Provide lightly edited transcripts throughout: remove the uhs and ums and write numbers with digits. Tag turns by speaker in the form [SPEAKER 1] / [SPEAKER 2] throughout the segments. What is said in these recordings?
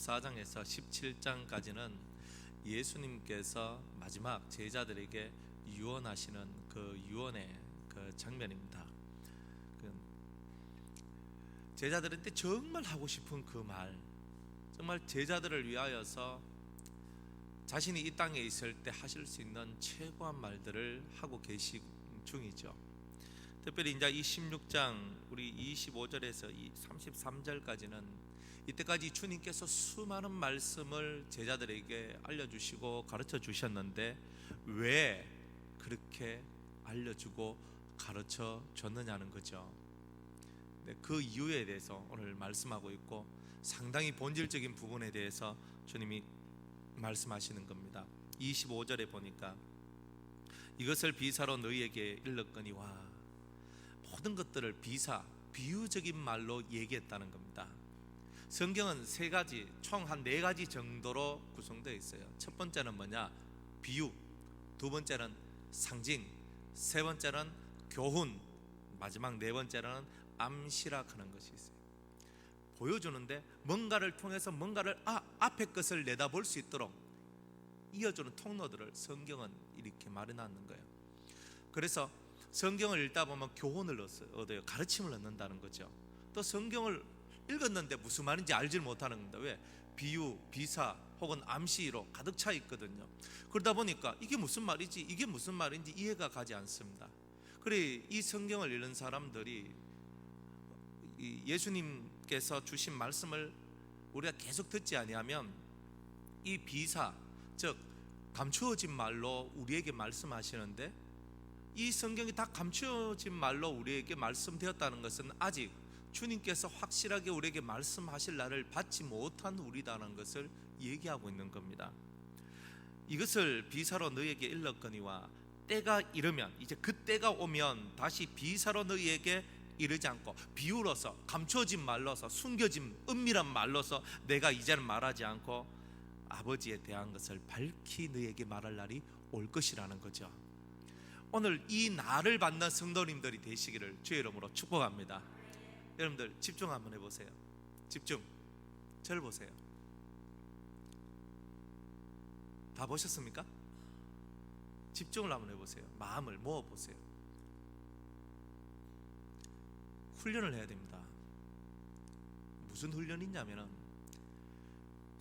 [SPEAKER 1] 14장에서 17장까지는 예수님께서 마지막 제자들에게 유언하시는 그 유언의 그 장면입니다. 제자들한테 정말 하고 싶은 그 말, 정말 제자들을 위하여서 자신이 이 땅에 있을 때 하실 수 있는 최고한 말들을 하고 계시 중이죠. 특별히 이제 이 16장 우리 25절에서 이 33절까지는 이때까지 주님께서 수많은 말씀을 제자들에게 알려주시고 가르쳐 주셨는데 왜 그렇게 알려주고 가르쳐 줬느냐는 거죠. 그 이유에 대해서 오늘 말씀하고 있고 상당히 본질적인 부분에 대해서 주님이 말씀하시는 겁니다. 25절에 보니까 이것을 비사로 너희에게 일렀거니와, 모든 것들을 비유적인 말로 얘기했다는 겁니다. 성경은 세 가지, 총 한 네 가지 정도로 구성되어 있어요. 첫 번째는 뭐냐? 비유. 두 번째는 상징. 세 번째는 교훈. 마지막 네 번째는 암시라하는 것이 있어요. 보여주는데 뭔가를 통해서 뭔가를 앞에 것을 내다볼 수 있도록 이어주는 통로들을 성경은 이렇게 마련하는 거예요. 그래서 성경을 읽다 보면 교훈을 얻어요. 가르침을 얻는다는 거죠. 또 성경을 읽었는데 무슨 말인지 알지 못하는 겁니다. 왜? 비유, 비사 혹은 암시로 가득 차 있거든요. 그러다 보니까 이게 무슨 말이지, 이게 무슨 말인지 이해가 가지 않습니다. 그래 이 성경을 읽는 사람들이 예수님께서 주신 말씀을 우리가 계속 듣지 아니하면 이 비사, 즉 감추어진 말로 우리에게 말씀하시는데, 이 성경이 다 감추어진 말로 우리에게 말씀되었다는 것은 아직 주님께서 확실하게 우리에게 말씀하실 날을 받지 못한 우리다라는 것을 얘기하고 있는 겁니다. 이것을 비사로 너희에게 일렀거니와, 때가 이르면, 이제 그 때가 오면 다시 비사로 너희에게 이르지 않고 비유로서, 감추어진 말로서, 숨겨진 은밀한 말로서 내가 이제는 말하지 않고 아버지에 대한 것을 밝히 너희에게 말할 날이 올 것이라는 거죠. 오늘 이 날을 받는 성도님들이 되시기를 주의 이름으로 축복합니다. 여러분들 집중 한번 해보세요. 집중. 저를 보세요. 다 보셨습니까? 집중을 한번 해보세요. 마음을 모아보세요. 훈련을 해야 됩니다. 무슨 훈련이 있냐면은,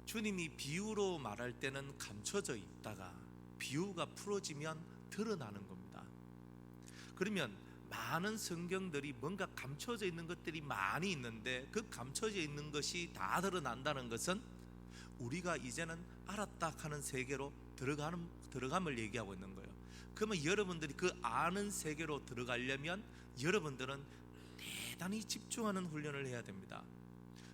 [SPEAKER 1] 주님이 비유로 말할 때는 감춰져 있다가 비유가 풀어지면 드러나는 겁니다. 그러면 많은 성경들이 뭔가 감춰져 있는 것들이 많이 있는데 그 감춰져 있는 것이 다 드러난다는 것은 우리가 이제는 알았다 하는 세계로 들어감을 얘기하고 있는 거예요. 그러면 여러분들이 그 아는 세계로 들어가려면 여러분들은 대단히 집중하는 훈련을 해야 됩니다.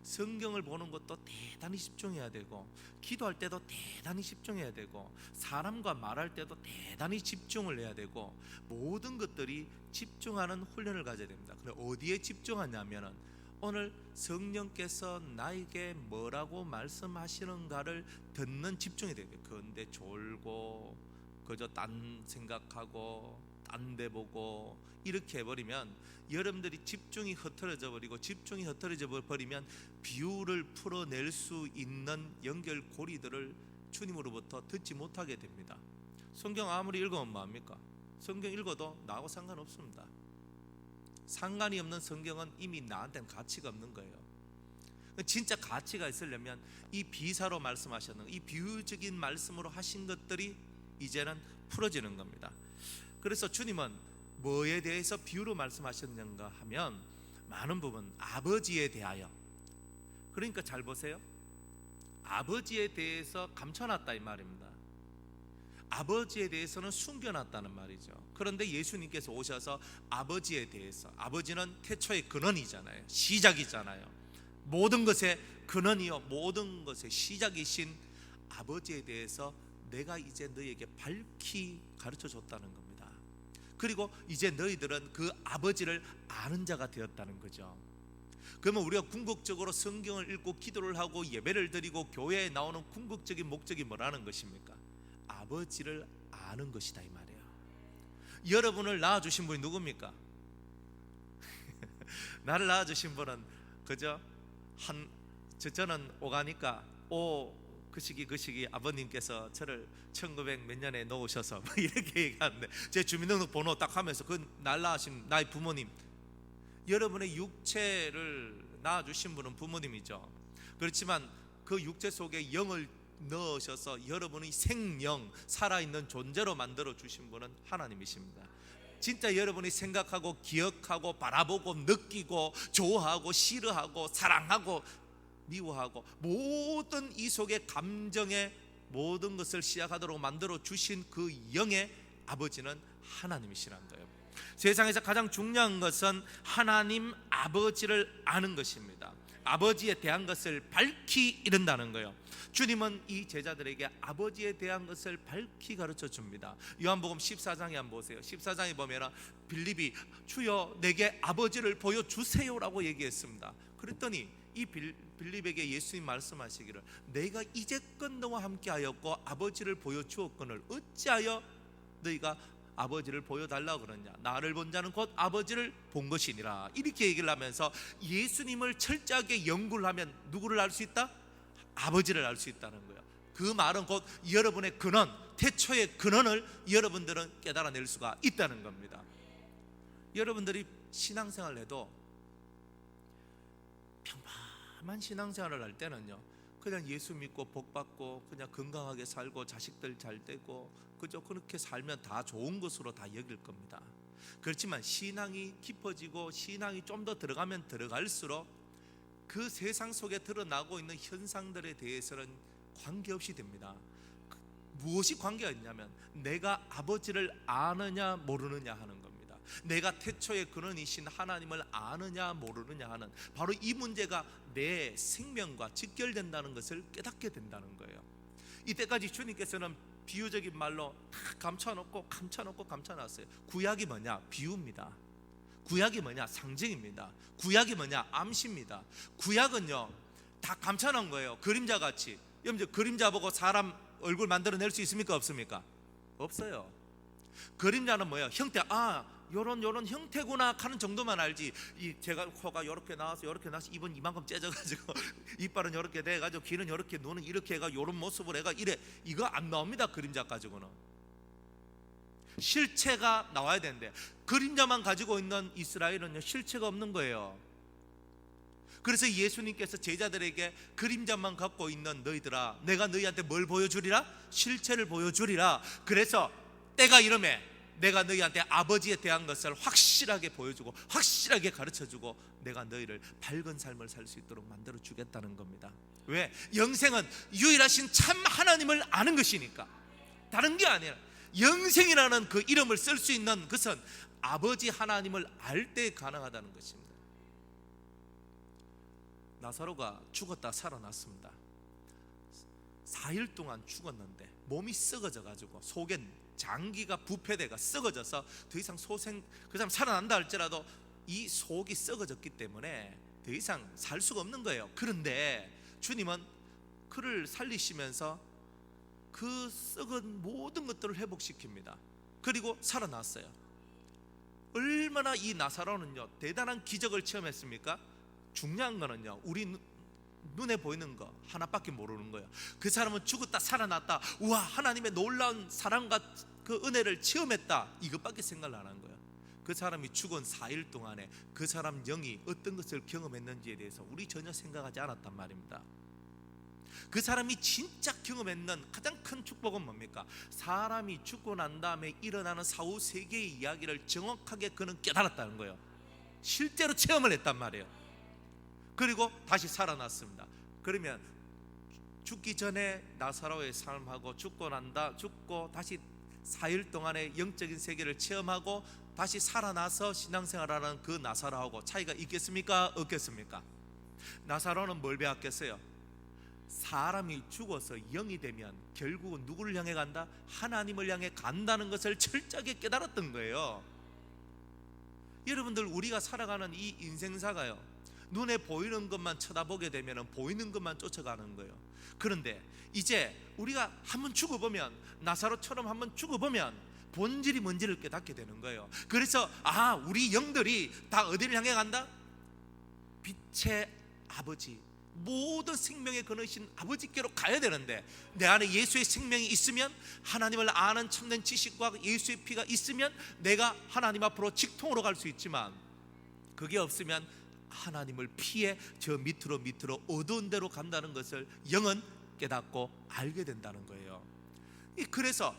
[SPEAKER 1] 성경을 보는 것도 대단히 집중해야 되고, 기도할 때도 대단히 집중해야 되고, 사람과 말할 때도 대단히 집중을 해야 되고, 모든 것들이 집중하는 훈련을 가져야 됩니다. 그럼 어디에 집중하냐면은 오늘 성령께서 나에게 뭐라고 말씀하시는가를 듣는 집중이 돼요. 그런데 졸고 그저 딴 생각하고 딴 데 보고 이렇게 해버리면 여러분들이 집중이 흐트러져 버리고, 집중이 흐트러져 버리면 비유를 풀어낼 수 있는 연결고리들을 주님으로부터 듣지 못하게 됩니다. 성경 아무리 읽으면 뭐합니까? 성경 읽어도 나하고 상관없습니다. 상관이 없는 성경은 이미 나한테는 가치가 없는 거예요. 진짜 가치가 있으려면 이 비사로 말씀하셨는, 이 비유적인 말씀으로 하신 것들이 이제는 풀어지는 겁니다. 그래서 주님은 뭐에 대해서 비유로 말씀하셨는가 하면 많은 부분 아버지에 대하여, 그러니까 잘 보세요. 아버지에 대해서 감춰놨다 이 말입니다. 아버지에 대해서는 숨겨놨다는 말이죠. 그런데 예수님께서 오셔서 아버지에 대해서, 아버지는 태초의 근원이잖아요. 시작이잖아요. 모든 것의 근원이요 모든 것의 시작이신 아버지에 대해서 내가 이제 너희에게 밝히 가르쳐 줬다는 겁니다. 그리고 이제 너희들은 그 아버지를 아는 자가 되었다는 거죠. 그러면 우리가 궁극적으로 성경을 읽고 기도를 하고 예배를 드리고 교회에 나오는 궁극적인 목적이 뭐라는 것입니까? 아버지를 아는 것이다 이 말이에요. 여러분을 낳아주신 분이 누굽니까? 나를 낳아주신 분은 그저 저는 오가니까 그 시기 아버님께서 저를 1900 몇 년에 놓으셔서 뭐 이렇게 얘기하는데, 제 주민등록번호 딱 하면서 그 날라하신 나의 부모님, 여러분의 육체를 낳아주신 분은 부모님이죠. 그렇지만 그 육체 속에 영을 넣으셔서 여러분의 생명, 살아있는 존재로 만들어 주신 분은 하나님이십니다. 진짜 여러분이 생각하고 기억하고 바라보고 느끼고 좋아하고 싫어하고 사랑하고 미워하고 모든 이 속에 감정의 모든 것을 시작하도록 만들어 주신 그 영의 아버지는 하나님이시라는 거예요. 세상에서 가장 중요한 것은 하나님 아버지를 아는 것입니다. 아버지에 대한 것을 밝히 이른다는 거예요. 주님은 이 제자들에게 아버지에 대한 것을 밝히 가르쳐 줍니다. 요한복음 14장에 한번 보세요. 14장에 보면 빌립이 주여 내게 아버지를 보여주세요라고 얘기했습니다. 그랬더니 이 빌립에게 예수님 말씀하시기를, 내가 이제껏 너와 함께 하였고 아버지를 보여주었거늘 어찌하여 너희가 아버지를 보여달라고 그러냐, 나를 본 자는 곧 아버지를 본 것이니라, 이렇게 얘기를 하면서 예수님을 철저하게 연구를 하면 누구를 알 수 있다? 아버지를 알 수 있다는 거예요. 그 말은 곧 여러분의 근원, 태초의 근원을 여러분들은 깨달아낼 수가 있다는 겁니다. 여러분들이 신앙생활을 해도 평범한 신앙생활을 할 때는요, 그냥 예수 믿고 복 받고 그냥 건강하게 살고 자식들 잘 되고 그저 그렇게 살면 다 좋은 것으로 다 여길 겁니다. 그렇지만 신앙이 깊어지고 신앙이 좀 더 들어가면 들어갈수록 그 세상 속에 드러나고 있는 현상들에 대해서는 관계없이 됩니다. 무엇이 관계가 있냐면 내가 아버지를 아느냐 모르느냐 하는 겁니다. 내가 태초의 근원이신 하나님을 아느냐 모르느냐 하는 바로 이 문제가 내 생명과 직결된다는 것을 깨닫게 된다는 거예요. 이때까지 주님께서는 비유적인 말로 다 감춰놨어요. 구약이 뭐냐? 비유입니다. 구약이 뭐냐? 상징입니다. 구약이 뭐냐? 암시입니다. 구약은요 다 감춰놓은 거예요. 그림자같이. 여러분 그림자 보고 사람 얼굴 만들어낼 수 있습니까? 없습니까? 없어요. 그림자는 뭐예요? 형태, 요런 형태구나 하는 정도만 알지, 제가 코가 요렇게 나와서 입은 이만큼 째져가지고 이빨은 요렇게 돼가지고 귀는 요렇게, 눈은 이렇게 해가 요런 모습으로 해가 이래, 이거 안 나옵니다. 그림자 가지고는 실체가 나와야 되는데 그림자만 가지고 있는 이스라엘은요 실체가 없는 거예요. 그래서 예수님께서 제자들에게 그림자만 갖고 있는 너희들아, 내가 너희한테 뭘 보여주리라? 실체를 보여주리라. 그래서 때가 이르매 내가 너희한테 아버지에 대한 것을 확실하게 보여주고 확실하게 가르쳐주고 내가 너희를 밝은 삶을 살 수 있도록 만들어 주겠다는 겁니다. 왜? 영생은 유일하신 참 하나님을 아는 것이니까. 다른 게 아니라 영생이라는 그 이름을 쓸 수 있는 것은 아버지 하나님을 알 때 가능하다는 것입니다. 나사로가 죽었다 살아났습니다. 4일 동안 죽었는데 몸이 썩어져 가지고 속에 장기가 부패돼가 썩어져서 더 이상 그 사람 살아난다 할지라도 이 속이 썩어졌기 때문에 더 이상 살 수가 없는 거예요. 그런데 주님은 그를 살리시면서 그 썩은 모든 것들을 회복시킵니다. 그리고 살아났어요. 얼마나 이 나사로는요 대단한 기적을 체험했습니까? 중요한 거는요 우리 눈에 보이는 거 하나밖에 모르는 거예요. 그 사람은 죽었다 살아났다, 우와 하나님의 놀라운 사랑과 그 은혜를 체험했다, 이것밖에 생각을 안 한 거예요. 그 사람이 죽은 4일 동안에 그 사람 영이 어떤 것을 경험했는지에 대해서 우리 전혀 생각하지 않았단 말입니다. 그 사람이 진짜 경험했는 가장 큰 축복은 뭡니까? 사람이 죽고 난 다음에 일어나는 사후 세계의 이야기를 정확하게 그는 깨달았다는 거예요. 실제로 체험을 했단 말이에요. 그리고 다시 살아났습니다. 그러면 죽기 전에 나사로의 삶하고 죽고 다시 4일 동안의 영적인 세계를 체험하고 다시 살아나서 신앙생활하는 그 나사로하고 차이가 있겠습니까? 없겠습니까? 나사로는 뭘 배웠겠어요? 사람이 죽어서 영이 되면 결국은 누구를 향해 간다? 하나님을 향해 간다는 것을 철저하게 깨달았던 거예요. 여러분들 우리가 살아가는 이 인생사가요 눈에 보이는 것만 쳐다보게 되면 보이는 것만 쫓아가는 거예요. 그런데 이제 우리가 한번 죽어보면, 나사로처럼 한번 죽어보면 본질이 뭔지를 깨닫게 되는 거예요. 그래서 우리 영들이 다 어디를 향해 간다? 빛의 아버지, 모든 생명의 근원이신 아버지께로 가야 되는데, 내 안에 예수의 생명이 있으면, 하나님을 아는 참된 지식과 예수의 피가 있으면 내가 하나님 앞으로 직통으로 갈 수 있지만, 그게 없으면 하나님을 피해 저 밑으로 어두운 데로 간다는 것을 영은 깨닫고 알게 된다는 거예요. 그래서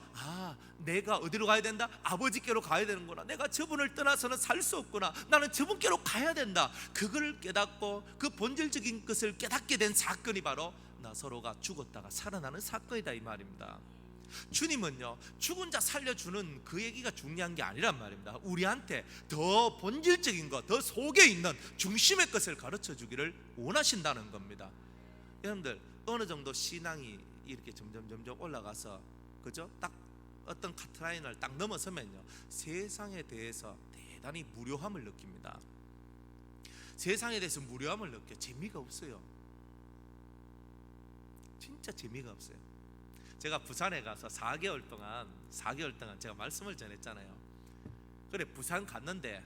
[SPEAKER 1] 내가 어디로 가야 된다? 아버지께로 가야 되는구나. 내가 저분을 떠나서는 살 수 없구나. 나는 저분께로 가야 된다. 그걸 깨닫고 그 본질적인 것을 깨닫게 된 사건이 바로 나사로가 죽었다가 살아나는 사건이다, 이 말입니다. 주님은요, 죽은 자 살려주는 그 얘기가 중요한 게 아니란 말입니다. 우리한테 더 본질적인 것, 더 속에 있는 중심의 것을 가르쳐 주기를 원하신다는 겁니다. 여러분들, 어느 정도 신앙이 이렇게 점점 올라가서, 그죠? 딱 어떤 카트라인을 딱 넘어서면요, 세상에 대해서 대단히 무료함을 느낍니다. 세상에 대해서 무료함을 느껴. 재미가 없어요. 진짜 재미가 없어요. 제가 부산에 가서 4개월 동안 제가 말씀을 전했잖아요. 그래, 부산 갔는데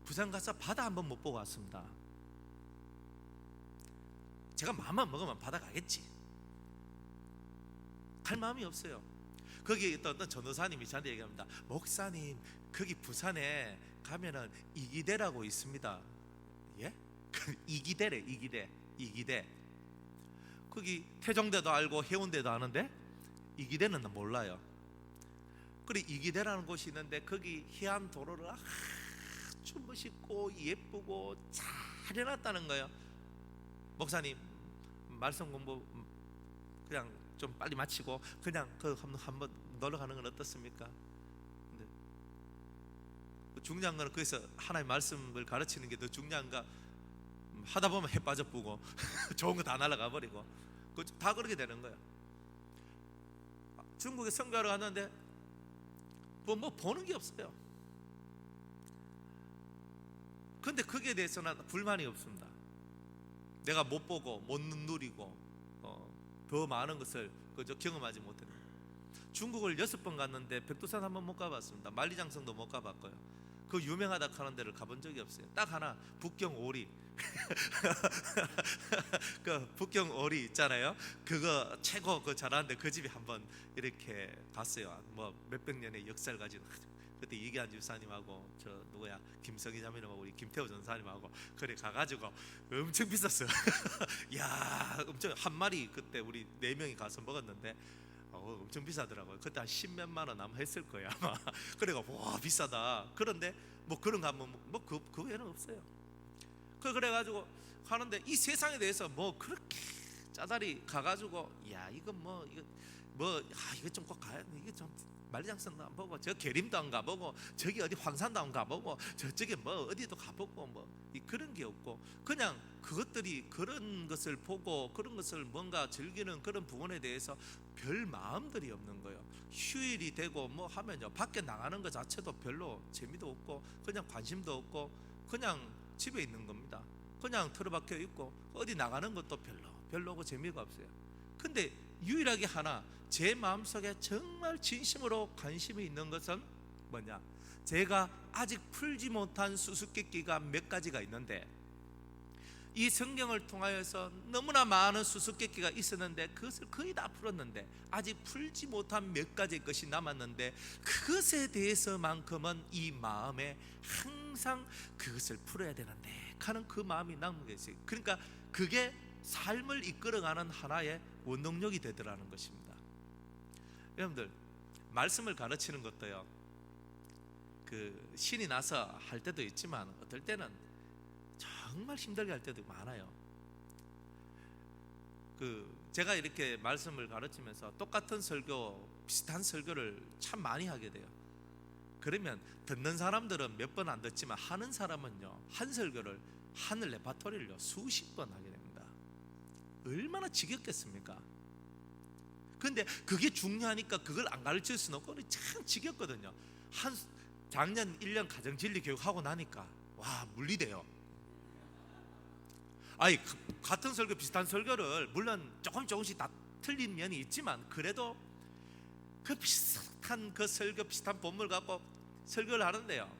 [SPEAKER 1] 부산 가서 바다 한번 못 보고 왔습니다. 제가 마음만 먹으면 바다 가겠지. 갈 마음이 없어요. 거기 어떤 전도사님이 저한테 얘기합니다. 목사님, 거기 부산에 가면은 이기대라고 있습니다. 예? 이기대래. 이기대. 거기 태종대도 알고 해운대도 아는데 이기대는 몰라요. 그래, 이기대라는 곳이 있는데 거기 해안 도로를 아주 멋있고 예쁘고 잘 해놨다는 거예요. 목사님, 말씀 공부 그냥 좀 빨리 마치고 그냥 그 한번 놀러 가는 건 어떻습니까? 근데 중요한 건 거기서 하나님의 말씀을 가르치는 게 더 중요한가? 하다 보면 해 빠져보고 좋은 거 다 날아가 버리고 다 그렇게 되는 거야. 중국에 선교하러 갔는데 뭐 보는 게 없어요. 근데 거기에 대해서는 불만이 없습니다. 내가 못 보고 못 누리고 더 많은 것을 그저 경험하지 못했는데, 중국을 6번 갔는데 백두산 한번 못 가봤습니다. 만리장성도 못 가봤고요. 그 유명하다 하는 데를 가본 적이 없어요. 딱 하나, 북경 오리. 그 북경 오리 있잖아요. 그거 최고 잘하는데 그 집에 한번 이렇게 갔어요. 뭐 몇백 년의 역사를 가진. 그때 이기한 집사님하고 저 누구야, 김성희 자매님하고 우리 김태호 전사님하고 그래 가가지고 엄청 비쌌어요. 야, 엄청 한 마리 그때 우리 4명이 가서 먹었는데 엄청 비싸더라고요. 그때 한 10몇만 원 아마 했을 거예요 아마. 그래가 와 비싸다. 그런데 뭐 그런 거 하면 그 외에는 없어요. 그래가지고 가는데 이 세상에 대해서 뭐 그렇게 짜다리 가가지고 야 이거 이거 좀 꼭 가야 돼. 이게 좀 만리장성도 안 보고 저 계림도 안 가보고 저기 어디 황산도 안 가보고 저쪽에 뭐 어디도 가보고 뭐 그런 게 없고, 그냥 그것들이 그런 것을 보고 그런 것을 뭔가 즐기는 그런 부분에 대해서 별 마음들이 없는 거예요. 휴일이 되고 뭐 하면요, 밖에 나가는 것 자체도 별로 재미도 없고 그냥 관심도 없고 그냥 집에 있는 겁니다. 그냥 틀어박혀 있고 어디 나가는 것도 별로고 재미가 없어요. 근데 유일하게 하나 제 마음속에 정말 진심으로 관심이 있는 것은 뭐냐, 제가 아직 풀지 못한 수수께끼가 몇 가지가 있는데, 이 성경을 통하여서 너무나 많은 수수께끼가 있었는데 그것을 거의 다 풀었는데 아직 풀지 못한 몇 가지 것이 남았는데, 그것에 대해서만큼은 이 마음에 항상 그것을 풀어야 되는데 하는 그 마음이 남은 게 있어요. 그러니까 그게 삶을 이끌어가는 하나의 원동력이 되더라는 것입니다. 여러분들, 말씀을 가르치는 것도요, 그 신이 나서 할 때도 있지만 어떨 때는 정말 힘들게 할 때도 많아요. 제가 이렇게 말씀을 가르치면서 똑같은 설교, 비슷한 설교를 참 많이 하게 돼요. 그러면 듣는 사람들은 몇 번 안 듣지만 하는 사람은요, 한 설교를 한 레파토리를요 수십 번 하게 됩니다. 얼마나 지겹겠습니까? 근데 그게 중요하니까 그걸 안 가르칠 수는 없고 참 지겹거든요. 작년 1년 가정진리 교육하고 나니까 와 물리대요. 아니 같은 설교 비슷한 설교를 물론 조금씩 다 틀린 면이 있지만 그래도 그 비슷한 그 설교 비슷한 본물 갖고 설교를 하는데요,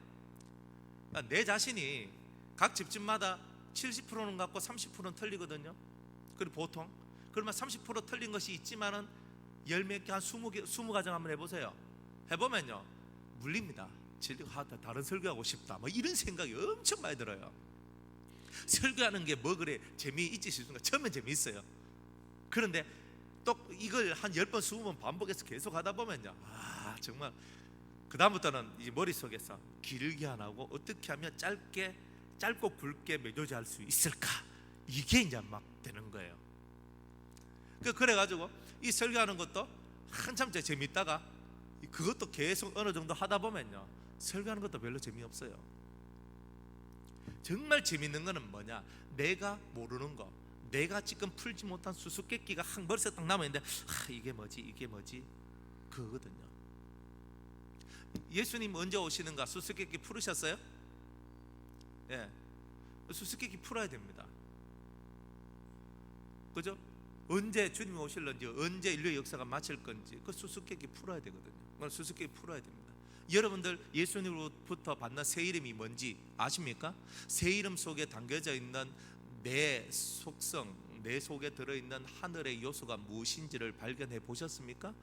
[SPEAKER 1] 내 자신이 각 집집마다 70%는 갖고 30%는 틀리거든요. 그리고 보통 그러면 30% 틀린 것이 있지만은 열 몇 개, 한 20가정 한번 해보세요. 해보면요 물립니다. 다른 설교하고 싶다 뭐 이런 생각이 엄청 많이 들어요. 설교하는 게 뭐 그래 재미있지 싶은가? 처음엔 재미있어요. 그런데 또 이걸 한 10번 20번 반복해서 계속 하다 보면요 정말 그 다음부터는 이제 머릿속에서 길게 안 하고 어떻게 하면 짧고 굵게 매조지할 수 있을까, 이게 이제 막 되는 거예요. 그래가지고 이 설교하는 것도 한참 재미있다가 그것도 계속 어느 정도 하다 보면요 설교하는 것도 별로 재미없어요. 정말 재밌는 거는 뭐냐, 내가 모르는 거, 내가 지금 풀지 못한 수수께끼가 한 머릿속에 딱 남아있는데 이게 뭐지 그거거든요. 예수님 언제 오시는가 수수께끼 풀으셨어요? 예, 수수께끼 풀어야 됩니다. 그죠? 언제 주님이 오실런지, 언제 인류의 역사가 마칠 건지 그 수수께끼 풀어야 되거든요. 그걸 수수께끼 풀어야 됩니다. 여러분들 예수님으로부터 받는 새 이름이 뭔지 아십니까? 새 이름 속에 담겨져 있는 내 속성, 내 속에 들어있는 하늘의 요소가 무엇인지를 발견해 보셨습니까?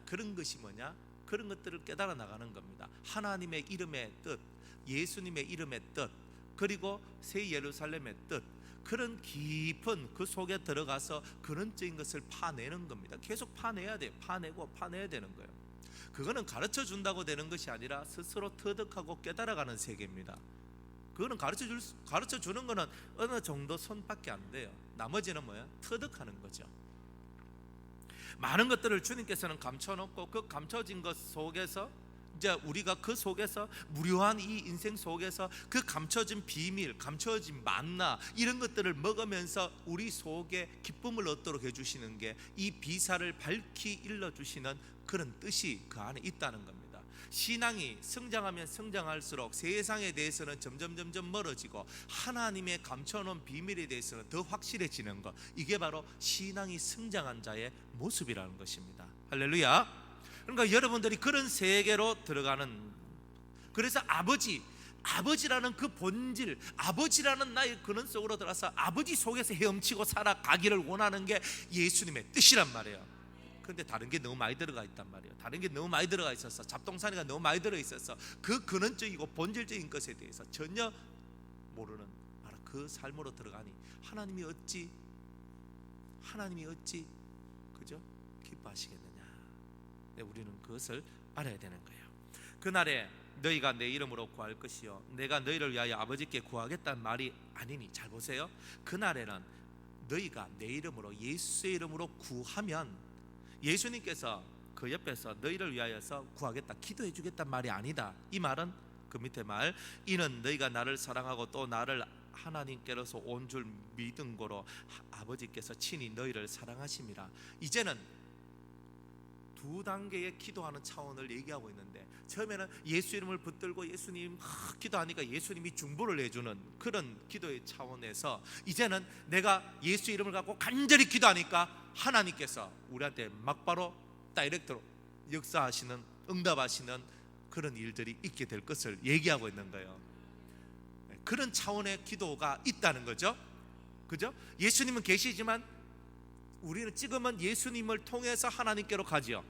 [SPEAKER 1] 그런 것이 뭐냐? 그런 것들을 깨달아 나가는 겁니다. 하나님의 이름의 뜻, 예수님의 이름의 뜻, 그리고 새 예루살렘의 뜻, 그런 깊은 그 속에 들어가서 근원적인 것을 파내는 겁니다. 계속 파내야 돼요. 파내야 되는 거예요. 그거는 가르쳐 준다고 되는 것이 아니라 스스로 터득하고 깨달아가는 세계입니다. 그거는 가르쳐 주는 거는 어느 정도 선밖에 안 돼요. 나머지는 뭐야? 터득하는 거죠. 많은 것들을 주님께서는 감춰놓고 그 감춰진 것 속에서 이제 우리가 그 속에서 무료한 이 인생 속에서 그 감춰진 비밀, 감춰진 만나 이런 것들을 먹으면서 우리 속에 기쁨을 얻도록 해주시는 게 이 비사를 밝히 일러주시는 그런 뜻이 그 안에 있다는 겁니다. 신앙이 성장하면 성장할수록 세상에 대해서는 점점 멀어지고 하나님의 감춰놓은 비밀에 대해서는 더 확실해지는 것, 이게 바로 신앙이 성장한 자의 모습이라는 것입니다. 할렐루야. 그러니까 여러분들이 그런 세계로 들어가는, 그래서 아버지라는 그 본질, 아버지라는 나의 근원 속으로 들어가서 아버지 속에서 헤엄치고 살아가기를 원하는 게 예수님의 뜻이란 말이에요. 그런데 다른 게 너무 많이 들어가 있단 말이에요. 다른 게 너무 많이 들어가 있어서, 잡동사니가 너무 많이 들어 있어서 그 근원적이고 본질적인 것에 대해서 전혀 모르는 바로 그 삶으로 들어가니 하나님이 어찌 그죠? 기뻐하시겠느냐. 우리는 그것을 알아야 되는 거예요. 그날에 너희가 내 이름으로 구할 것이요 내가 너희를 위하여 아버지께 구하겠다는 말이 아니니, 잘 보세요. 그날에는 너희가 내 이름으로, 예수의 이름으로 구하면 예수님께서 그 옆에서 너희를 위하여서 구하겠다, 기도해 주겠다는 말이 아니다. 이 말은 그 밑에 말, 이는 너희가 나를 사랑하고 또 나를 하나님께로서 온 줄 믿은 거로 아버지께서 친히 너희를 사랑하심이라. 이제는 두 단계의 기도하는 차원을 얘기하고 있는데, 처음에는 예수 이름을 붙들고 예수님 기도하니까 예수님이 중보를 해주는 그런 기도의 차원에서, 이제는 내가 예수 이름을 갖고 간절히 기도하니까 하나님께서 우리한테 막바로 다이렉트로 역사하시는, 응답하시는 그런 일들이 있게 될 것을 얘기하고 있는 거예요. 그런 차원의 기도가 있다는 거죠. 그죠? 예수님은 계시지만 우리는 지금은 예수님을 통해서 하나님께로 가지요.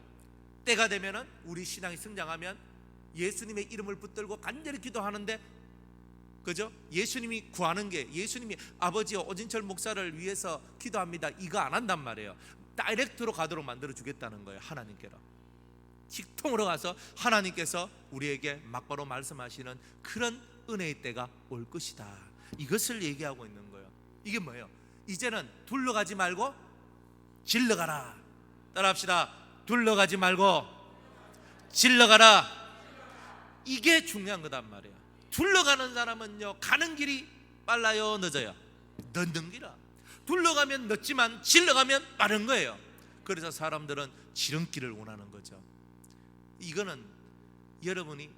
[SPEAKER 1] 때가 되면은 우리 신앙이 성장하면 예수님의 이름을 붙들고 간절히 기도하는데, 그죠? 예수님이 구하는 게, 예수님이 아버지요 오진철 목사를 위해서 기도합니다, 이거 안 한단 말이에요. 다이렉트로 가도록 만들어 주겠다는 거예요. 하나님께로 직통으로 가서 하나님께서 우리에게 막바로 말씀하시는 그런 은혜의 때가 올 것이다. 이것을 얘기하고 있는 거예요. 이게 뭐예요? 이제는 둘러가지 말고 질러가라. 따라합시다. 둘러가지 말고 질러가라. 이게 중요한 거단 말이에요. 둘러가는 사람은요, 가는 길이 빨라요, 늦어요? 늦는 길이야. 둘러가면 늦지만 질러가면 빠른 거예요. 그래서 사람들은 지름길을 원하는 거죠. 이거는 여러분이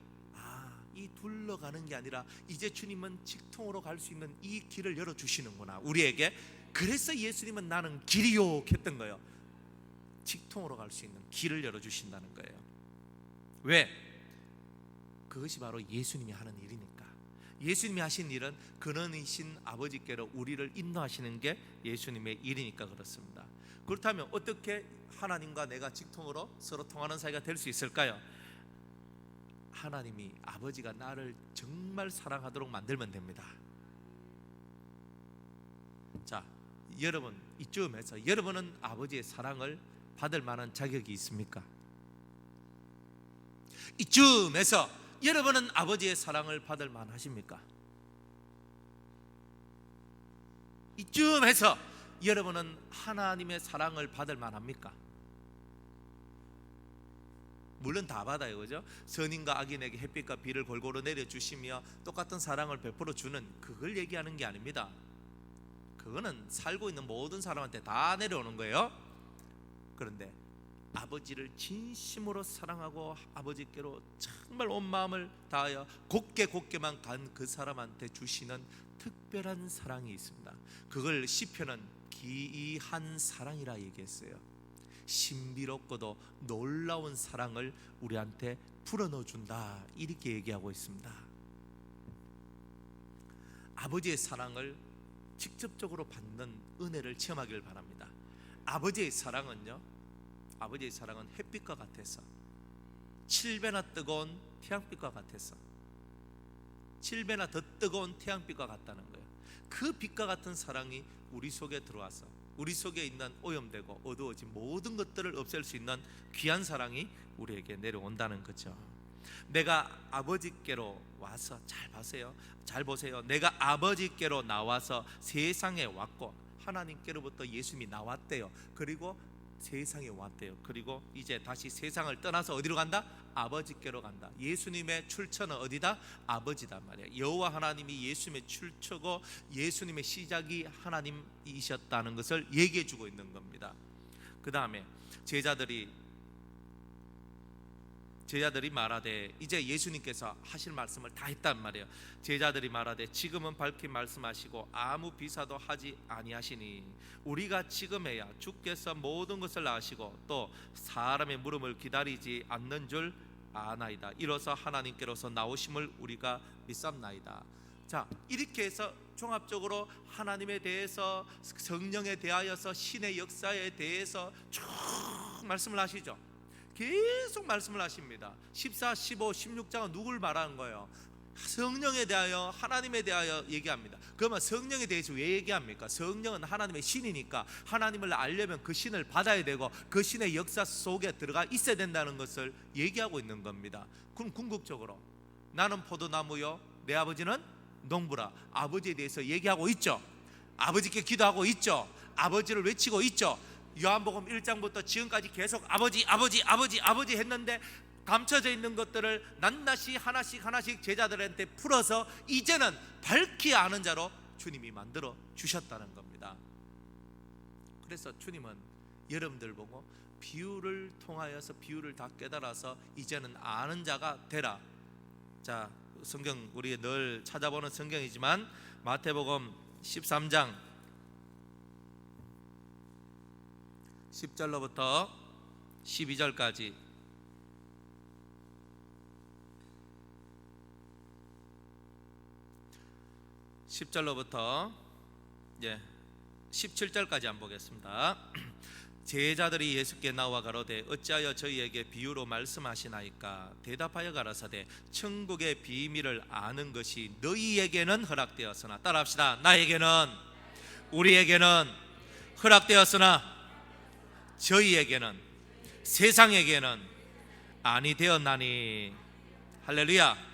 [SPEAKER 1] 이 둘러가는 게 아니라 이제 주님은 직통으로 갈 수 있는 이 길을 열어주시는구나 우리에게. 그래서 예수님은 나는 길이요 했던 거예요. 직통으로 갈 수 있는 길을 열어주신다는 거예요. 왜? 그것이 바로 예수님이 하는 일이니까. 예수님이 하신 일은 근원이신 아버지께로 우리를 인도하시는 게 예수님의 일이니까 그렇습니다. 그렇다면 어떻게 하나님과 내가 직통으로 서로 통하는 사이가 될 수 있을까요? 하나님이, 아버지가 나를 정말 사랑하도록 만들면 됩니다. 자, 여러분, 이쯤에서 여러분은 아버지의 사랑을 받을 만한 자격이 있습니까? 이쯤에서 여러분은 아버지의 사랑을 받을 만하십니까? 이쯤에서 여러분은 하나님의 사랑을 받을 만합니까? 물론 다 받아요, 그죠? 선인과 악인에게 햇빛과 비를 골고루 내려주시며 똑같은 사랑을 베풀어 주는, 그걸 얘기하는 게 아닙니다. 그거는 살고 있는 모든 사람한테 다 내려오는 거예요. 그런데 아버지를 진심으로 사랑하고 아버지께로 정말 온 마음을 다하여 곧게만 간 그 사람한테 주시는 특별한 사랑이 있습니다. 그걸 시편은 기이한 사랑이라 얘기했어요. 신비롭고도 놀라운 사랑을 우리한테 불어넣어준다, 이렇게 얘기하고 있습니다. 아버지의 사랑을 직접적으로 받는 은혜를 체험하기를 바랍니다. 아버지의 사랑은요, 아버지의 사랑은 햇빛과 같아서, 7배나 뜨거운 태양빛과 같아서, 7배나 더 뜨거운 태양빛과 같다는 거예요. 그 빛과 같은 사랑이 우리 속에 들어와서 우리 속에 있는 오염되고 어두워진 모든 것들을 없앨 수 있는 귀한 사랑이 우리에게 내려온다는 거죠. 내가 아버지께로 와서, 잘 보세요. 내가 아버지께로 나와서 세상에 왔고, 하나님께로부터 예수님이 나왔대요. 그리고 세상에 왔대요. 그리고 이제 다시 세상을 떠나서 어디로 간다? 아버지께로 간다. 예수님의 출처는 어디다? 아버지단 말이에요. 여호와 하나님이 예수님의 출처고 예수님의 시작이 하나님이셨다는 것을 얘기해 주고 있는 겁니다. 그 다음에 제자들이 말하되, 이제 예수님께서 하실 말씀을 다 했단 말이에요. 제자들이 말하되 지금은 밝히 말씀하시고 아무 비사도 하지 아니하시니 우리가 지금에야 주께서 모든 것을 아시고 또 사람의 물음을 기다리지 않는 줄 아나이다. 이로써 하나님께로서 나오심을 우리가 믿삼나이다. 자, 이렇게 해서 종합적으로 하나님에 대해서, 성령에 대하여서, 신의 역사에 대해서 쭉 말씀을 하시죠. 계속 말씀을 하십니다. 14, 15, 16장은 누굴 말하는 거예요? 성령에 대하여, 하나님에 대하여 얘기합니다. 그러면 성령에 대해서 왜 얘기합니까? 성령은 하나님의 신이니까 하나님을 알려면 그 신을 받아야 되고 그 신의 역사 속에 들어가 있어야 된다는 것을 얘기하고 있는 겁니다. 그럼 궁극적으로 나는 포도나무요 내 아버지는 농부라, 아버지에 대해서 얘기하고 있죠. 아버지께 기도하고 있죠. 아버지를 외치고 있죠. 요한복음 1장부터 지금까지 계속 아버지 했는데 감춰져 있는 것들을 낱낱이 하나씩 제자들한테 풀어서 이제는 밝히 아는 자로 주님이 만들어 주셨다는 겁니다. 그래서 주님은 여러분들 보고 비유를 통하여서, 비유를 다 깨달아서 이제는 아는 자가 되라. 자, 성경 우리 늘 찾아보는 성경이지만 마태복음 13장 10절로부터 12절까지, 10절로부터 17절까지 한번 보겠습니다. 제자들이 예수께 나와 가로되 어찌하여 저희에게 비유로 말씀하시나이까? 대답하여 가라사대 천국의 비밀을 아는 것이 너희에게는 허락되었으나, 따라합시다. 나에게는, 우리에게는 허락되었으나 저희에게는, 세상에게는 아니 되었나니. 할렐루야.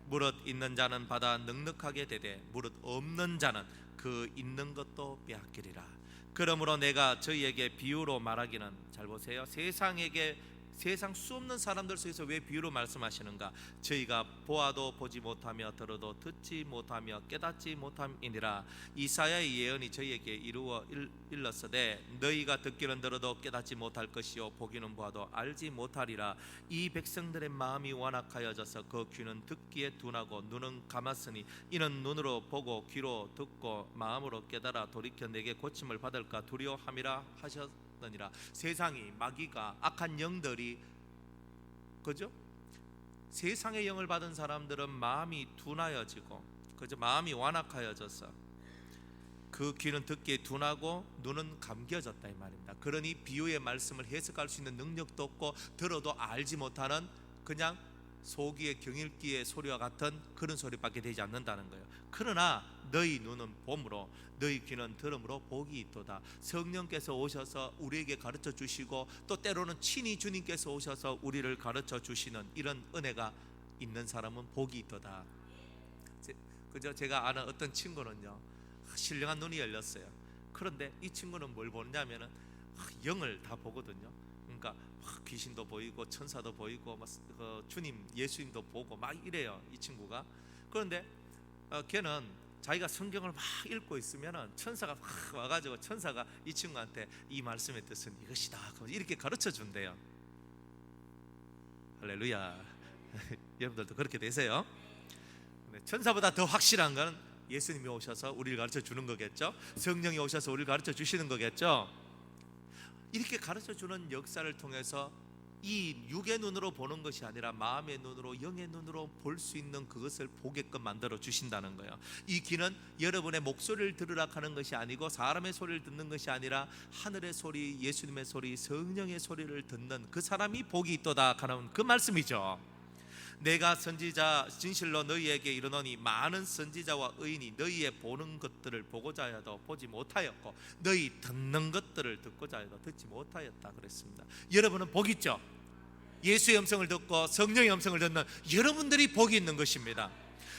[SPEAKER 1] 무릇 있는 자는 받아 넉넉하게 되되 무릇 없는 자는 그 있는 것도 빼앗기리라. 그러므로 내가 저희에게 비유로 말하기는, 잘 보세요, 세상 수 없는 사람들 속에서 왜 비유로 말씀하시는가? 저희가 보아도 보지 못하며 들어도 듣지 못하며 깨닫지 못함이니라. 이사야의 예언이 저희에게 이루어 일렀으되 너희가 듣기는 들어도 깨닫지 못할 것이요 보기는 보아도 알지 못하리라. 이 백성들의 마음이 완악하여져서 그 귀는 듣기에 둔하고 눈은 감았으니 이는 눈으로 보고 귀로 듣고 마음으로 깨달아 돌이켜 내게 고침을 받을까 두려워함이라 하셨느니라. 세상이, 마귀가, 악한 영들이, 그죠? 세상의 영을 받은 사람들은 마음이 둔하여지고 그저 마음이 완악하여져서 그 귀는 듣기에 둔하고 눈은 감겨졌다 이 말입니다. 그러니 비유의 말씀을 해석할 수 있는 능력도 없고 들어도 알지 못하는 그냥 소기의 경일기의 소리와 같은 그런 소리밖에 되지 않는다는 거예요. 그러나 너희 눈은 봄으로 너희 귀는 들음으로 복이 있도다. 성령께서 오셔서 우리에게 가르쳐 주시고 또 때로는 친히 주님께서 오셔서 우리를 가르쳐 주시는 이런 은혜가 있는 사람은 복이 있도다. 그저 제가 아는 어떤 친구는요, 신령한 눈이 열렸어요. 그런데 이 친구는 뭘 보냐면은 영을 다 보거든요. 그러니까 귀신도 보이고 천사도 보이고 주님 예수님도 보고 막 이래요 이 친구가. 그런데 걔는 자기가 성경을 막 읽고 있으면은 천사가 막 와가지고 천사가 이 친구한테 이 말씀의 뜻은 이것이다 이렇게 가르쳐 준대요. 할렐루야. 여러분들도 그렇게 되세요. 천사보다 더 확실한 건 예수님이 오셔서 우리를 가르쳐 주는 거겠죠. 성령이 오셔서 우리를 가르쳐 주시는 거겠죠. 이렇게 가르쳐 주는 역사를 통해서 이 육의 눈으로 보는 것이 아니라 마음의 눈으로 영의 눈으로 볼 수 있는 그것을 보게끔 만들어 주신다는 거예요. 이 귀는 여러분의 목소리를 들으라 하는 것이 아니고 사람의 소리를 듣는 것이 아니라 하늘의 소리, 예수님의 소리, 성령의 소리를 듣는 그 사람이 복이 있도다 하는 그 말씀이죠. 내가 선지자 진실로 너희에게 이르노니 많은 선지자와 의인이 너희의 보는 것들을 보고자 하여도 보지 못하였고 너희 듣는 것들을 듣고자 하여도 듣지 못하였다 그랬습니다. 여러분은 복 있죠? 예수의 음성을 듣고 성령의 음성을 듣는 여러분들이 복이 있는 것입니다.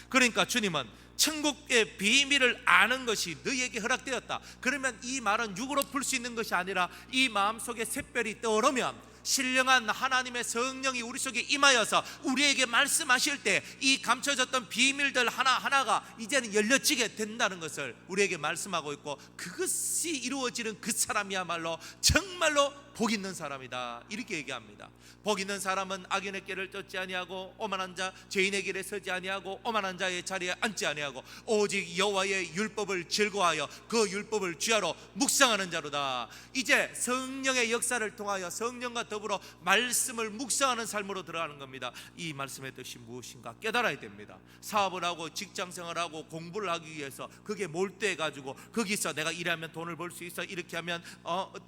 [SPEAKER 1] 그러니까 주님은 천국의 비밀을 아는 것이 너희에게 허락되었다. 그러면 이 말은 육으로 풀 수 있는 것이 아니라 이 마음속에 샛별이 떠오르면 신령한 하나님의 성령이 우리 속에 임하여서 우리에게 말씀하실 때 이 감춰졌던 비밀들 하나하나가 이제는 열려지게 된다는 것을 우리에게 말씀하고 있고, 그것이 이루어지는 그 사람이야말로 정말로 복 있는 사람이다 이렇게 얘기합니다. 복 있는 사람은 악인의 길을 쫓지 아니하고 오만한 자 죄인의 길에 서지 아니하고 오만한 자의 자리에 앉지 아니하고 오직 여호와의 율법을 즐거워하여 그 율법을 주야로 묵상하는 자로다. 이제 성령의 역사를 통하여 성령과 더불어 말씀을 묵상하는 삶으로 들어가는 겁니다. 이 말씀의 뜻이 무엇인가 깨달아야 됩니다. 사업을 하고 직장생활하고 공부를 하기 위해서 그게 몰두해 가지고 거기서 내가 일하면 돈을 벌 수 있어, 이렇게 하면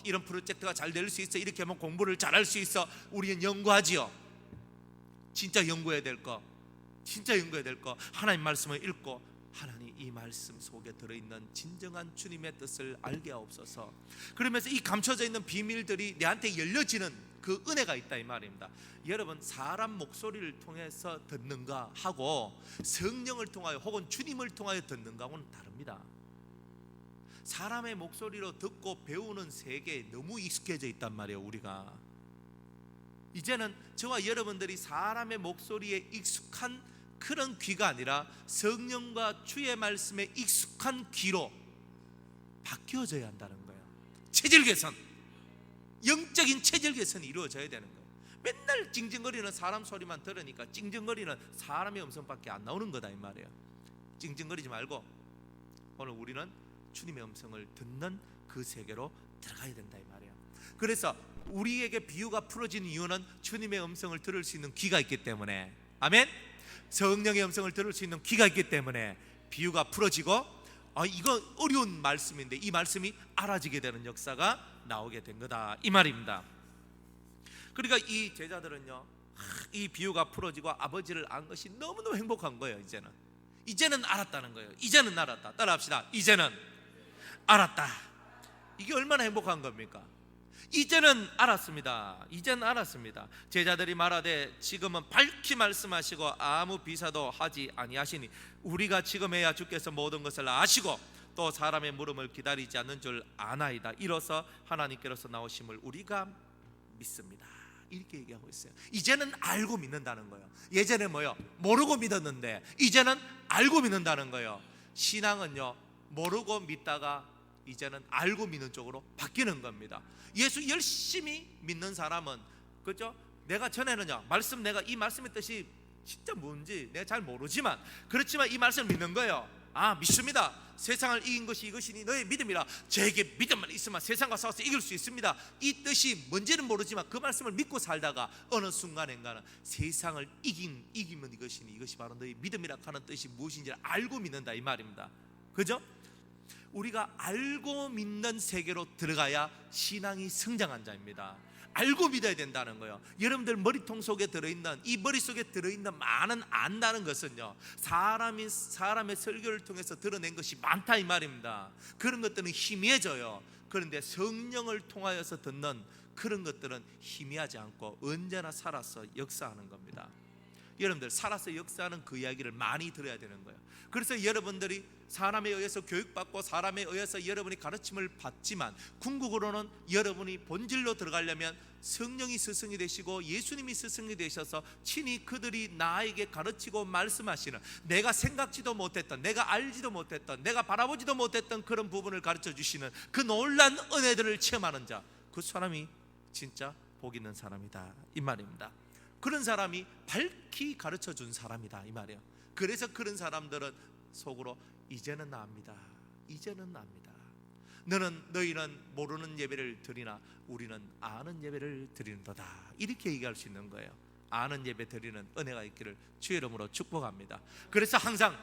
[SPEAKER 1] 이런 프로젝트가 잘 될 수 있어, 이렇게 하면 공부를 잘할 수 있어. 우리는 연구하지요. 진짜 연구해야 될 거, 진짜 연구해야 될 거, 하나님 말씀을 읽고 하나님 이 말씀 속에 들어있는 진정한 주님의 뜻을 알게 하옵소서. 그러면서 이 감춰져 있는 비밀들이 내한테 열려지는 그 은혜가 있다 이 말입니다. 여러분, 사람 목소리를 통해서 듣는가 하고 성령을 통하여 혹은 주님을 통하여 듣는가하고는 다릅니다. 사람의 목소리로 듣고 배우는 세계에 너무 익숙해져 있단 말이에요. 우리가 이제는 저와 여러분들이 사람의 목소리에 익숙한 그런 귀가 아니라 성령과 주의 말씀에 익숙한 귀로 바뀌어져야 한다는 거예요. 체질 개선, 영적인 체질 개선이 이루어져야 되는 거예요. 맨날 찡찡거리는 사람 소리만 들으니까 찡찡거리는 사람의 음성밖에 안 나오는 거다 이 말이에요. 찡찡거리지 말고 오늘 우리는 주님의 음성을 듣는 그 세계로 들어가야 된다 이 말이에요. 그래서 우리에게 비유가 풀어진 이유는 주님의 음성을 들을 수 있는 귀가 있기 때문에, 아멘. 성령의 음성을 들을 수 있는 귀가 있기 때문에 비유가 풀어지고 이거 어려운 말씀인데 이 말씀이 알아지게 되는 역사가 나오게 된 거다 이 말입니다. 그러니까 이 제자들은요, 이 비유가 풀어지고 아버지를 안 것이 너무너무 행복한 거예요. 이제는 알았다는 거예요. 이제는 알았다. 따라합시다. 이제는 알았다. 이게 얼마나 행복한 겁니까? 이제는 알았습니다. 이제는 알았습니다. 제자들이 말하되 지금은 밝히 말씀하시고 아무 비사도 하지 아니하시니 우리가 지금 해야 주께서 모든 것을 아시고 또 사람의 물음을 기다리지 않는 줄 아나이다. 이로써 하나님께로서 나오심을 우리가 믿습니다. 이렇게 얘기하고 있어요. 이제는 알고 믿는다는 거예요. 예전에 뭐요? 모르고 믿었는데 이제는 알고 믿는다는 거예요. 신앙은요, 모르고 믿다가 이제는 알고 믿는 쪽으로 바뀌는 겁니다. 예수 열심히 믿는 사람은, 그죠? 내가 전에는요, 내가 이 말씀의 뜻이 진짜 뭔지 내가 잘 모르지만 그렇지만 이 말씀을 믿는 거예요. 믿습니다. 세상을 이긴 것이 이것이니 너의 믿음이라. 저에게 믿음만 있으면 세상과 싸워서 이길 수 있습니다. 이 뜻이 뭔지는 모르지만 그 말씀을 믿고 살다가 어느 순간인가는 세상을 이기면 이것이니 이것이 바로 너의 믿음이라 하는 뜻이 무엇인지 알고 믿는다 이 말입니다. 그죠? 우리가 알고 믿는 세계로 들어가야 신앙이 성장한 자입니다. 알고 믿어야 된다는 거예요. 여러분들 머리통 속에 들어있는, 이 머릿속에 들어있는 많은 안다는 것은요, 사람의 설교를 통해서 드러낸 것이 많다 이 말입니다. 그런 것들은 희미해져요. 그런데 성령을 통하여서 듣는 그런 것들은 희미하지 않고 언제나 살아서 역사하는 겁니다. 여러분들 살아서 역사하는 그 이야기를 많이 들어야 되는 거예요. 그래서 여러분들이 사람에 의해서 교육받고 사람에 의해서 여러분이 가르침을 받지만 궁극으로는 여러분이 본질로 들어가려면 성령이 스승이 되시고 예수님이 스승이 되셔서 친히 그들이 나에게 가르치고 말씀하시는, 내가 생각지도 못했던, 내가 알지도 못했던, 내가 바라보지도 못했던 그런 부분을 가르쳐 주시는 그 놀란 은혜들을 체험하는 자, 그 사람이 진짜 복 있는 사람이다 이 말입니다. 그런 사람이 밝히 가르쳐 준 사람이다 이 말이에요. 그래서 그런 사람들은 속으로 이제는 압니다. 이제는 압니다. 너희는 모르는 예배를 드리나 우리는 아는 예배를 드리는도다. 이렇게 얘기할 수 있는 거예요. 아는 예배 드리는 은혜가 있기를 주의 이름으로 축복합니다. 그래서 항상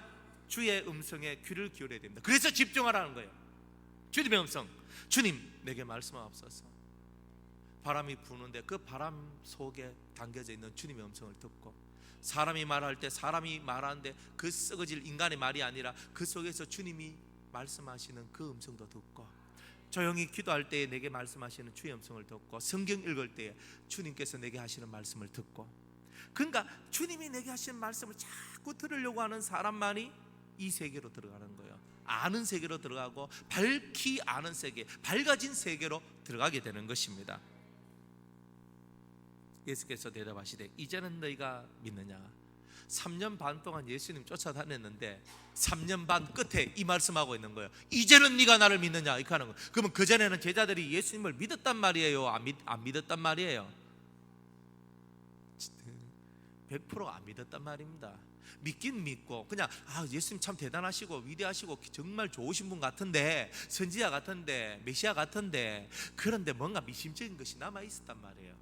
[SPEAKER 1] 주의 음성에 귀를 기울여야 됩니다. 그래서 집중하라는 거예요. 주님의 음성, 주님 내게 말씀하옵소서. 바람이 부는데 그 바람 속에 담겨져 있는 주님의 음성을 듣고, 사람이 말할 때 사람이 말하는데 그 썩어질 인간의 말이 아니라 그 속에서 주님이 말씀하시는 그 음성도 듣고, 조용히 기도할 때에 내게 말씀하시는 주의 음성을 듣고, 성경 읽을 때에 주님께서 내게 하시는 말씀을 듣고, 그러니까 주님이 내게 하시는 말씀을 자꾸 들으려고 하는 사람만이 이 세계로 들어가는 거예요. 아는 세계로 들어가고 밝히 아는 세계, 밝아진 세계로 들어가게 되는 것입니다. 예수께서 대답하시되 이제는 너희가 믿느냐. 3년 반 동안 예수님 쫓아다녔는데 3년 반 끝에 이 말씀하고 있는 거예요. 이제는 네가 나를 믿느냐 이렇게 하는 거예요. 그러면 그전에는 제자들이 예수님을 믿었단 말이에요? 안 믿었단 말이에요? 100% 안 믿었단 말입니다. 믿긴 믿고 그냥 예수님 참 대단하시고 위대하시고 정말 좋으신 분 같은데, 선지자 같은데, 메시아 같은데, 그런데 뭔가 미심적인 것이 남아 있었단 말이에요.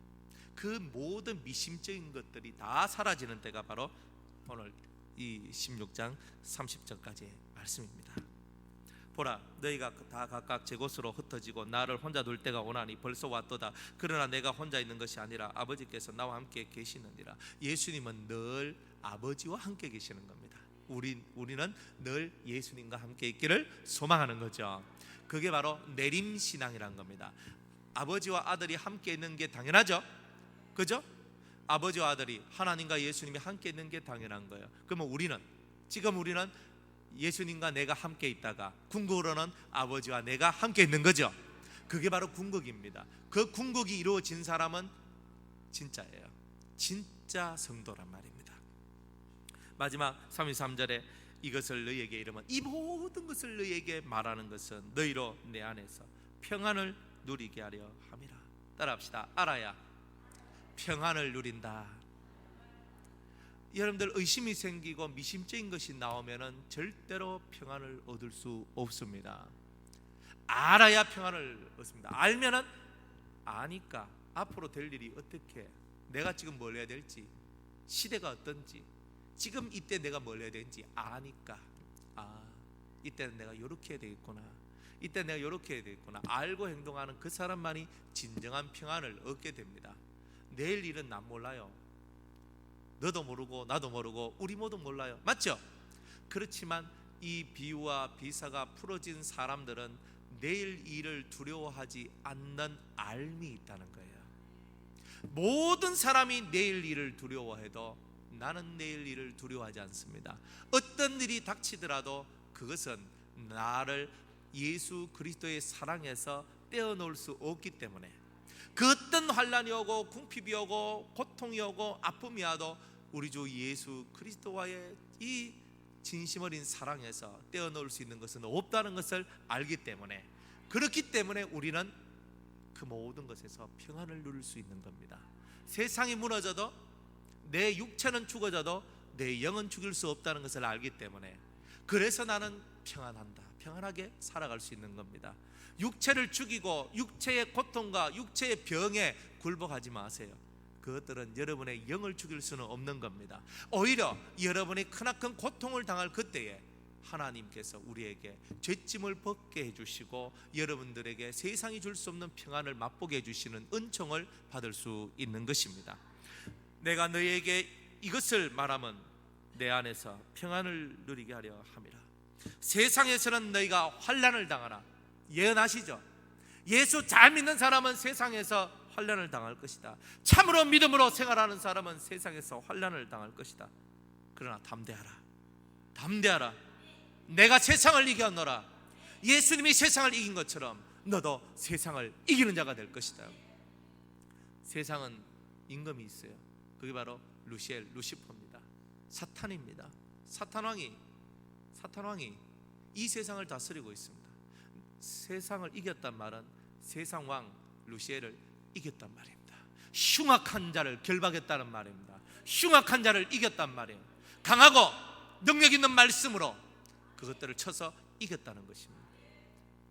[SPEAKER 1] 그 모든 미심적인 것들이 다 사라지는 때가 바로 오늘 이 16장 30절까지의 말씀입니다. 보라, 너희가 다 각각 제 곳으로 흩어지고 나를 혼자 둘 때가 오나니 벌써 왔도다. 그러나 내가 혼자 있는 것이 아니라 아버지께서 나와 함께 계시느니라. 예수님은 늘 아버지와 함께 계시는 겁니다. 우리는 늘 예수님과 함께 있기를 소망하는 거죠. 그게 바로 내림신앙이란 겁니다. 아버지와 아들이 함께 있는 게 당연하죠. 그죠? 아버지와 아들이, 하나님과 예수님이 함께 있는 게 당연한 거예요. 그러면 우리는 예수님과 내가 함께 있다가 궁극으로는 아버지와 내가 함께 있는 거죠. 그게 바로 궁극입니다. 그 궁극이 이루어진 사람은 진짜예요. 진짜 성도란 말입니다. 마지막 33절에 이것을 너희에게 이르면, 이 모든 것을 너희에게 말하는 것은 너희로 내 안에서 평안을 누리게 하려 함이라. 따라합시다. 알아야 평안을 누린다. 여러분들 의심이 생기고 미심적인 것이 나오면은 절대로 평안을 얻을 수 없습니다. 알아야 평안을 얻습니다. 알면은 아니까 앞으로 될 일이 어떻게, 내가 지금 뭘 해야 될지, 시대가 어떤지, 지금 이때 내가 뭘 해야 되는지 아니까, 이때는 내가 이렇게 해야 되겠구나, 이때 내가 이렇게 해야 되겠구나 알고 행동하는 그 사람만이 진정한 평안을 얻게 됩니다. 내일 일은 난 몰라요. 너도 모르고 나도 모르고 우리 모두 몰라요. 맞죠? 그렇지만 이 비유와 비사가 풀어진 사람들은 내일 일을 두려워하지 않는 알미 있다는 거예요. 모든 사람이 내일 일을 두려워해도 나는 내일 일을 두려워하지 않습니다. 어떤 일이 닥치더라도 그것은 나를 예수 그리스도의 사랑에서 떼어놓을 수 없기 때문에, 그 어떤 환난이 오고 궁핍이 오고 고통이 오고 아픔이 와도 우리 주 예수 그리스도와의 이 진심 어린 사랑에서 떼어놓을 수 있는 것은 없다는 것을 알기 때문에, 그렇기 때문에 우리는 그 모든 것에서 평안을 누릴 수 있는 겁니다. 세상이 무너져도, 내 육체는 죽어져도 내 영은 죽일 수 없다는 것을 알기 때문에, 그래서 나는 평안한다. 평안하게 살아갈 수 있는 겁니다. 육체를 죽이고 육체의 고통과 육체의 병에 굴복하지 마세요. 그것들은 여러분의 영을 죽일 수는 없는 겁니다. 오히려 여러분이 크나큰 고통을 당할 그때에 하나님께서 우리에게 죄짐을 벗게 해주시고 여러분들에게 세상이 줄 수 없는 평안을 맛보게 해주시는 은총을 받을 수 있는 것입니다. 내가 너희에게 이것을 말하면 내 안에서 평안을 누리게 하려 함이라. 세상에서는 너희가 환난을 당하라. 예언하시죠. 예수 잘 믿는 사람은 세상에서 환난을 당할 것이다. 참으로 믿음으로 생활하는 사람은 세상에서 환난을 당할 것이다. 그러나 담대하라. 내가 세상을 이겼노라. 예수님이 세상을 이긴 것처럼 너도 세상을 이기는 자가 될 것이다. 세상은 임금이 있어요. 그게 바로 루시퍼입니다. 사탄입니다. 사탄왕이 이 세상을 다스리고 있습니다. 세상을 이겼단 말은 세상 왕 루시엘을 이겼단 말입니다. 흉악한 자를 결박했다는 말입니다. 흉악한 자를 이겼단 말이에요. 강하고 능력 있는 말씀으로 그것들을 쳐서 이겼다는 것입니다.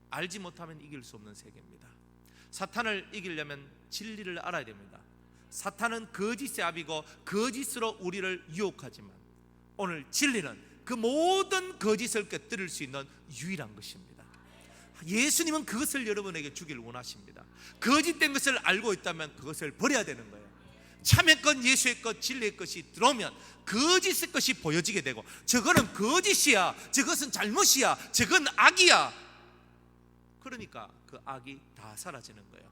[SPEAKER 1] 알지 못하면 이길 수 없는 세계입니다. 사탄을 이기려면 진리를 알아야 됩니다. 사탄은 거짓의 아비고 거짓으로 우리를 유혹하지만 오늘 진리는 그 모든 거짓을 깨뜨릴 수 있는 유일한 것입니다. 예수님은 그것을 여러분에게 주길 원하십니다. 거짓된 것을 알고 있다면 그것을 버려야 되는 거예요. 참의 것, 예수의 것, 진리의 것이 들어오면 거짓의 것이 보여지게 되고, 저거는 거짓이야, 저것은 잘못이야, 저건 악이야. 그러니까 그 악이 다 사라지는 거예요.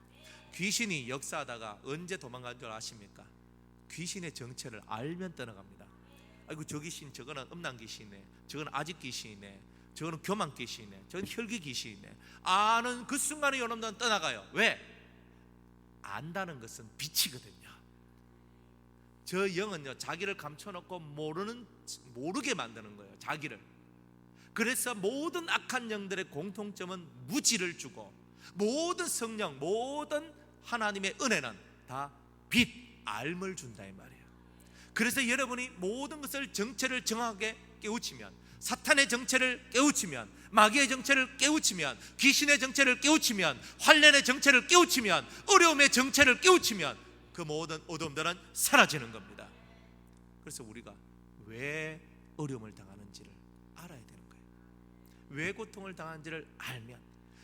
[SPEAKER 1] 귀신이 역사하다가 언제 도망간 줄 아십니까? 귀신의 정체를 알면 떠나갑니다. 아이고 저 귀신, 저거는 음란 귀신이네, 저거는 아직 귀신이네, 저거는 교만 귀신이네, 저건 혈기 귀신이네. 아는 그 순간에 요놈들은 떠나가요. 왜? 안다는 것은 빛이거든요. 저 영은요, 자기를 감춰놓고 모르게 만드는 거예요, 자기를. 그래서 모든 악한 영들의 공통점은 무지를 주고, 모든 성령, 모든 하나님의 은혜는 다 빛, 알을 준다 이 말이에요. 그래서 여러분이 모든 것을 정체를 정확하게 깨우치면, 사탄의 정체를 깨우치면, 마귀의 정체를 깨우치면, 귀신의 정체를 깨우치면, 환난의 정체를 깨우치면, 어려움의 정체를 깨우치면 그 모든 어둠들은 사라지는 겁니다. 그래서 우리가 왜 어려움을 당하는지를 알아야 되는 거예요. 왜 고통을 당하는지를 알면,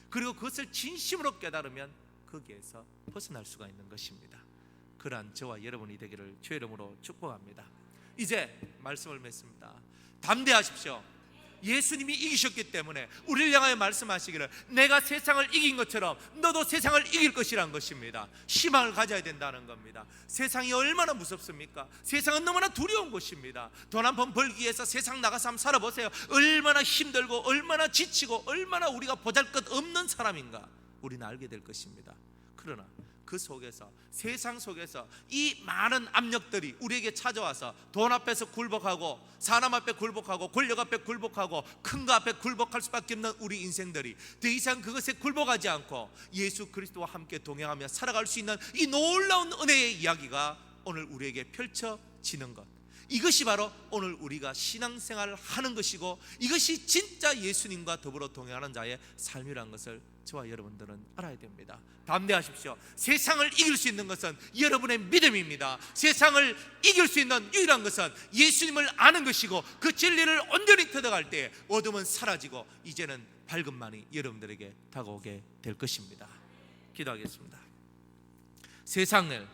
[SPEAKER 1] 그리고 그것을 진심으로 깨달으면 거기에서 벗어날 수가 있는 것입니다. 그러한 저와 여러분이 되기를 주의 이름으로 축복합니다. 이제 말씀을 맺습니다. 담대하십시오. 예수님이 이기셨기 때문에 우리를 향하여 말씀하시기를 내가 세상을 이긴 것처럼 너도 세상을 이길 것이라는 것입니다. 희망을 가져야 된다는 겁니다. 세상이 얼마나 무섭습니까? 세상은 너무나 두려운 곳입니다. 돈 한 번 벌기 위해서 세상 나가서 한번 살아보세요. 얼마나 힘들고 얼마나 지치고 얼마나 우리가 보잘것없는 사람인가 우리는 알게 될 것입니다. 그러나 그 속에서, 세상 속에서 이 많은 압력들이 우리에게 찾아와서 돈 앞에서 굴복하고, 사람 앞에 굴복하고, 권력 앞에 굴복하고, 큰 거 앞에 굴복할 수밖에 없는 우리 인생들이 더 이상 그것에 굴복하지 않고 예수 그리스도와 함께 동행하며 살아갈 수 있는 이 놀라운 은혜의 이야기가 오늘 우리에게 펼쳐지는 것, 이것이 바로 오늘 우리가 신앙생활을 하는 것이고, 이것이 진짜 예수님과 더불어 동행하는 자의 삶이라는 것을 저와 여러분들은 알아야 됩니다. 담대하십시오. 세상을 이길 수 있는 것은 여러분의 믿음입니다. 세상을 이길 수 있는 유일한 것은 예수님을 아는 것이고, 그 진리를 온전히 터득할 때 어둠은 사라지고 이제는 밝음만이 여러분들에게 다가오게 될 것입니다. 기도하겠습니다. 세상을